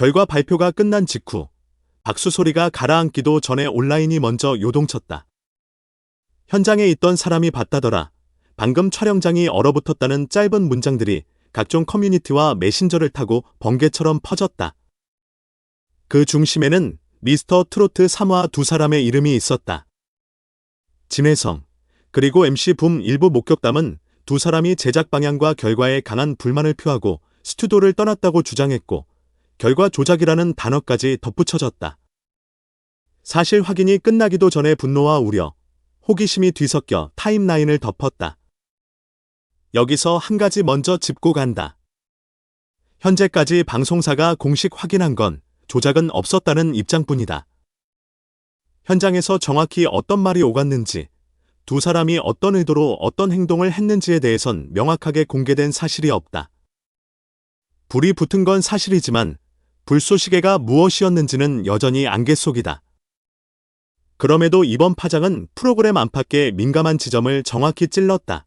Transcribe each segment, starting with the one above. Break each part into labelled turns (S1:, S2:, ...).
S1: 결과 발표가 끝난 직후 박수 소리가 가라앉기도 전에 온라인이 먼저 요동쳤다. 현장에 있던 사람이 봤다더라. 방금 촬영장이 얼어붙었다는 짧은 문장들이 각종 커뮤니티와 메신저를 타고 번개처럼 퍼졌다. 그 중심에는 미스터 트로트 3화 두 사람의 이름이 있었다. 진혜성, 그리고 MC 붐 일부 목격담은 두 사람이 제작 방향과 결과에 강한 불만을 표하고 스튜디오를 떠났다고 주장했고 결과 조작이라는 단어까지 덧붙여졌다. 사실 확인이 끝나기도 전에 분노와 우려, 호기심이 뒤섞여 타임라인을 덮었다. 여기서 한 가지 먼저 짚고 간다. 현재까지 방송사가 공식 확인한 건 조작은 없었다는 입장뿐이다. 현장에서 정확히 어떤 말이 오갔는지, 두 사람이 어떤 의도로 어떤 행동을 했는지에 대해선 명확하게 공개된 사실이 없다. 불이 붙은 건 사실이지만 불쏘시개가 무엇이었는지는 여전히 안갯 속이다. 그럼에도 이번 파장은 프로그램 안팎의 민감한 지점을 정확히 찔렀다.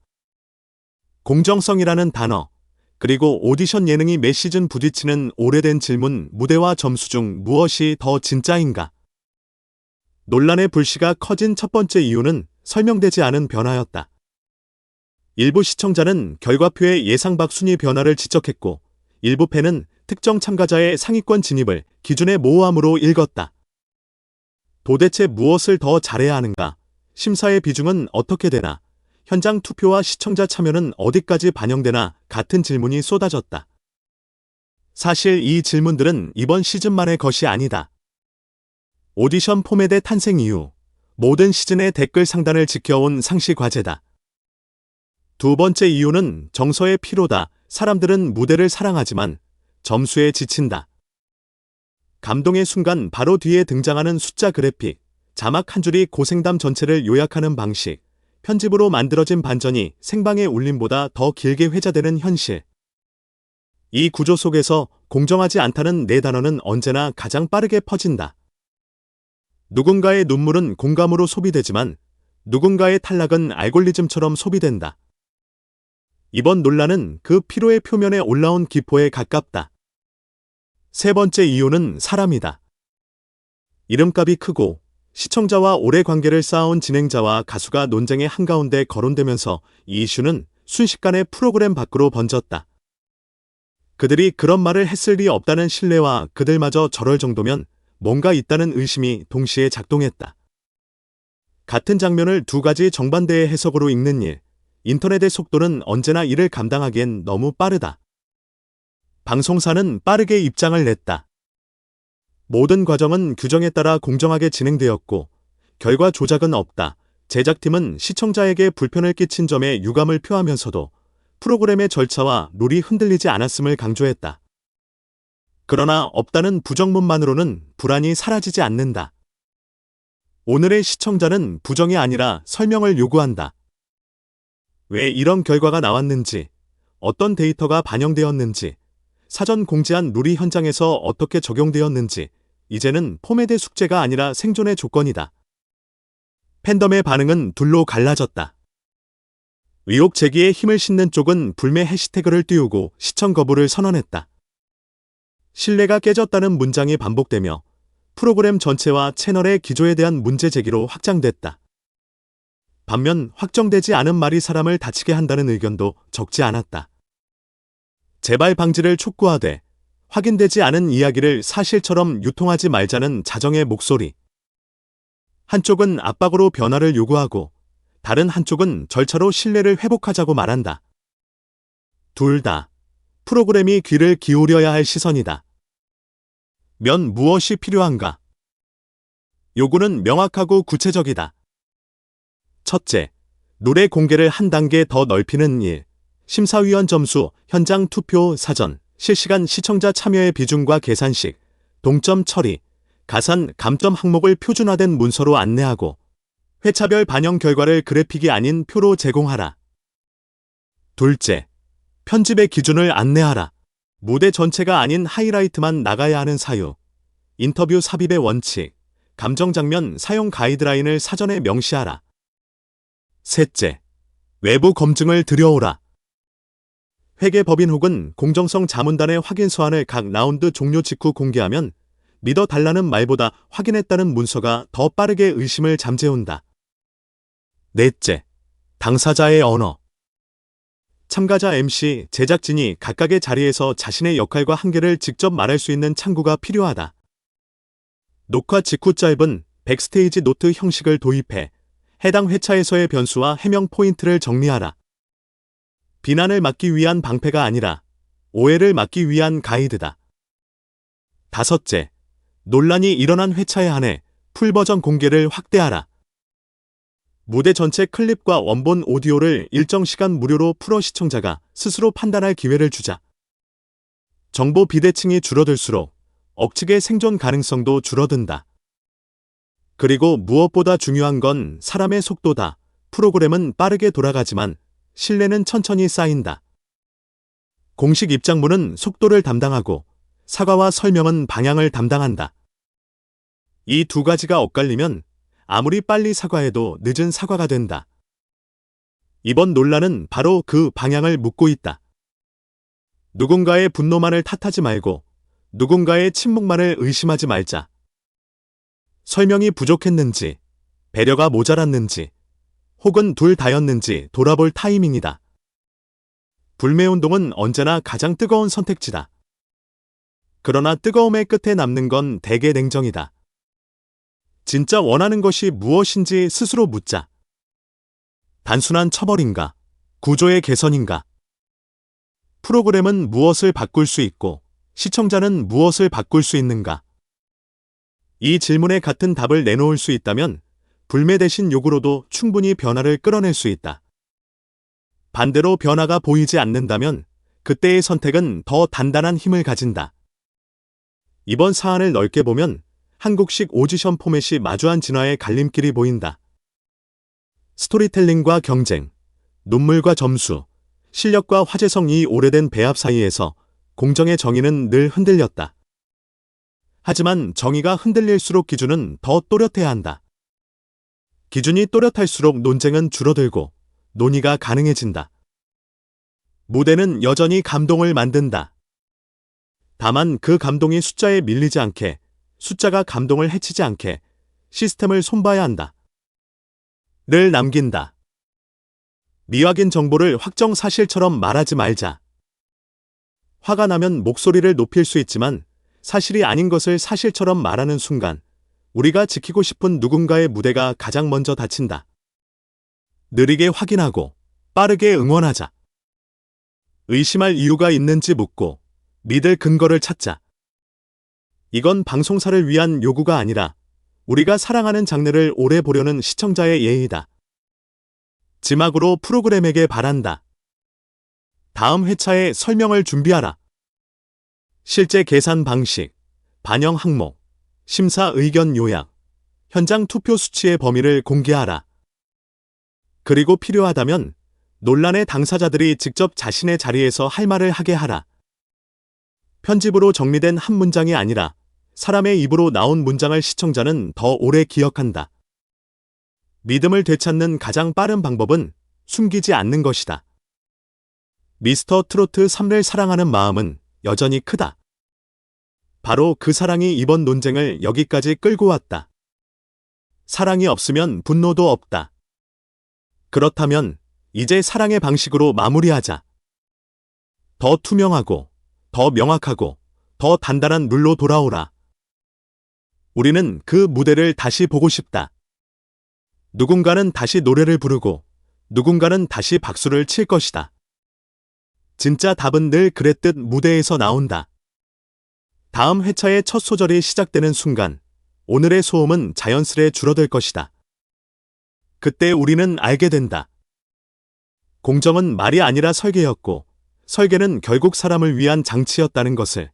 S1: 공정성이라는 단어, 그리고 오디션 예능이 매 시즌 부딪히는 오래된 질문, 무대와 점수 중 무엇이 더 진짜인가? 논란의 불씨가 커진 첫 번째 이유는 설명되지 않은 변화였다. 일부 시청자는 결과표의 예상박 순위 변화를 지적했고, 일부 팬은 특정 참가자의 상위권 진입을 기준의 모호함으로 읽었다. 도대체 무엇을 더 잘해야 하는가? 심사의 비중은 어떻게 되나? 현장 투표와 시청자 참여는 어디까지 반영되나? 같은 질문이 쏟아졌다. 사실 이 질문들은 이번 시즌만의 것이 아니다. 오디션 포맷의 탄생 이후 모든 시즌의 댓글 상단을 지켜온 상시 과제다. 두 번째 이유는 정서의 피로다. 사람들은 무대를 사랑하지만 점수에 지친다. 감동의 순간 바로 뒤에 등장하는 숫자 그래픽, 자막 한 줄이 고생담 전체를 요약하는 방식, 편집으로 만들어진 반전이 생방의 울림보다 더 길게 회자되는 현실. 이 구조 속에서 공정하지 않다는 네 단어는 언제나 가장 빠르게 퍼진다. 누군가의 눈물은 공감으로 소비되지만 누군가의 탈락은 알고리즘처럼 소비된다. 이번 논란은 그 피로의 표면에 올라온 기포에 가깝다. 세 번째 이유는 사람이다. 이름값이 크고 시청자와 오래 관계를 쌓아온 진행자와 가수가 논쟁의 한가운데 거론되면서 이 이슈는 순식간에 프로그램 밖으로 번졌다. 그들이 그런 말을 했을 리 없다는 신뢰와 그들마저 저럴 정도면 뭔가 있다는 의심이 동시에 작동했다. 같은 장면을 두 가지 정반대의 해석으로 읽는 일, 인터넷의 속도는 언제나 이를 감당하기엔 너무 빠르다. 방송사는 빠르게 입장을 냈다. 모든 과정은 규정에 따라 공정하게 진행되었고 결과 조작은 없다. 제작팀은 시청자에게 불편을 끼친 점에 유감을 표하면서도 프로그램의 절차와 룰이 흔들리지 않았음을 강조했다. 그러나 없다는 부정문만으로는 불안이 사라지지 않는다. 오늘의 시청자는 부정이 아니라 설명을 요구한다. 왜 이런 결과가 나왔는지, 어떤 데이터가 반영되었는지, 사전 공지한 룰이 현장에서 어떻게 적용되었는지, 이제는 포맷의 숙제가 아니라 생존의 조건이다. 팬덤의 반응은 둘로 갈라졌다. 의혹 제기에 힘을 싣는 쪽은 불매 해시태그를 띄우고 시청 거부를 선언했다. 신뢰가 깨졌다는 문장이 반복되며 프로그램 전체와 채널의 기조에 대한 문제 제기로 확장됐다. 반면 확정되지 않은 말이 사람을 다치게 한다는 의견도 적지 않았다. 재발 방지를 촉구하되 확인되지 않은 이야기를 사실처럼 유통하지 말자는 자정의 목소리. 한쪽은 압박으로 변화를 요구하고 다른 한쪽은 절차로 신뢰를 회복하자고 말한다. 둘 다 프로그램이 귀를 기울여야 할 시선이다. 면 무엇이 필요한가? 요구는 명확하고 구체적이다. 첫째, 룰의 공개를 한 단계 더 넓히는 일. 심사위원 점수, 현장 투표 사전, 실시간 시청자 참여의 비중과 계산식, 동점 처리, 가산, 감점 항목을 표준화된 문서로 안내하고 회차별 반영 결과를 그래픽이 아닌 표로 제공하라. 둘째, 편집의 기준을 안내하라. 무대 전체가 아닌 하이라이트만 나가야 하는 사유, 인터뷰 삽입의 원칙, 감정 장면 사용 가이드라인을 사전에 명시하라. 셋째, 외부 검증을 들여오라. 회계법인 혹은 공정성 자문단의 확인 서한을 각 라운드 종료 직후 공개하면 믿어달라는 말보다 확인했다는 문서가 더 빠르게 의심을 잠재운다. 넷째, 당사자의 언어. 참가자 MC, 제작진이 각각의 자리에서 자신의 역할과 한계를 직접 말할 수 있는 창구가 필요하다. 녹화 직후 짧은 백스테이지 노트 형식을 도입해 해당 회차에서의 변수와 해명 포인트를 정리하라. 비난을 막기 위한 방패가 아니라 오해를 막기 위한 가이드다. 다섯째, 논란이 일어난 회차에 한해 풀버전 공개를 확대하라. 무대 전체 클립과 원본 오디오를 일정 시간 무료로 풀어 시청자가 스스로 판단할 기회를 주자. 정보 비대칭이 줄어들수록 억측의 생존 가능성도 줄어든다. 그리고 무엇보다 중요한 건 사람의 속도다. 프로그램은 빠르게 돌아가지만 신뢰는 천천히 쌓인다. 공식 입장문은 속도를 담당하고 사과와 설명은 방향을 담당한다. 이 두 가지가 엇갈리면 아무리 빨리 사과해도 늦은 사과가 된다. 이번 논란은 바로 그 방향을 묻고 있다. 누군가의 분노만을 탓하지 말고 누군가의 침묵만을 의심하지 말자. 설명이 부족했는지, 배려가 모자랐는지, 혹은 둘 다였는지 돌아볼 타이밍이다. 불매운동은 언제나 가장 뜨거운 선택지다. 그러나 뜨거움의 끝에 남는 건 대개 냉정이다. 진짜 원하는 것이 무엇인지 스스로 묻자. 단순한 처벌인가? 구조의 개선인가? 프로그램은 무엇을 바꿀 수 있고 시청자는 무엇을 바꿀 수 있는가? 이 질문에 같은 답을 내놓을 수 있다면 불매 대신 요구로도 충분히 변화를 끌어낼 수 있다. 반대로 변화가 보이지 않는다면 그때의 선택은 더 단단한 힘을 가진다. 이번 사안을 넓게 보면 한국식 오디션 포맷이 마주한 진화의 갈림길이 보인다. 스토리텔링과 경쟁, 눈물과 점수, 실력과 화제성 이 오래된 배합 사이에서 공정의 정의는 늘 흔들렸다. 하지만 정의가 흔들릴수록 기준은 더 또렷해야 한다. 기준이 또렷할수록 논쟁은 줄어들고 논의가 가능해진다. 무대는 여전히 감동을 만든다. 다만 그 감동이 숫자에 밀리지 않게, 숫자가 감동을 해치지 않게 시스템을 손봐야 한다. 늘 남긴다. 미확인 정보를 확정 사실처럼 말하지 말자. 화가 나면 목소리를 높일 수 있지만 사실이 아닌 것을 사실처럼 말하는 순간 우리가 지키고 싶은 누군가의 무대가 가장 먼저 다친다. 느리게 확인하고 빠르게 응원하자. 의심할 이유가 있는지 묻고 믿을 근거를 찾자. 이건 방송사를 위한 요구가 아니라 우리가 사랑하는 장르를 오래 보려는 시청자의 예의다. 지막으로 프로그램에게 바란다. 다음 회차에 설명을 준비하라. 실제 계산 방식, 반영 항목, 심사 의견 요약, 현장 투표 수치의 범위를 공개하라. 그리고 필요하다면 논란의 당사자들이 직접 자신의 자리에서 할 말을 하게 하라. 편집으로 정리된 한 문장이 아니라 사람의 입으로 나온 문장을 시청자는 더 오래 기억한다. 믿음을 되찾는 가장 빠른 방법은 숨기지 않는 것이다. 미스터 트로트 3를 사랑하는 마음은 여전히 크다. 바로 그 사랑이 이번 논쟁을 여기까지 끌고 왔다. 사랑이 없으면 분노도 없다. 그렇다면 이제 사랑의 방식으로 마무리하자. 더 투명하고, 더 명확하고, 더 단단한 룰로 돌아오라. 우리는 그 무대를 다시 보고 싶다. 누군가는 다시 노래를 부르고 누군가는 다시 박수를 칠 것이다. 진짜 답은 늘 그랬듯 무대에서 나온다. 다음 회차의 첫 소절이 시작되는 순간 오늘의 소음은 자연스레 줄어들 것이다. 그때 우리는 알게 된다. 공정은 말이 아니라 설계였고 설계는 결국 사람을 위한 장치였다는 것을.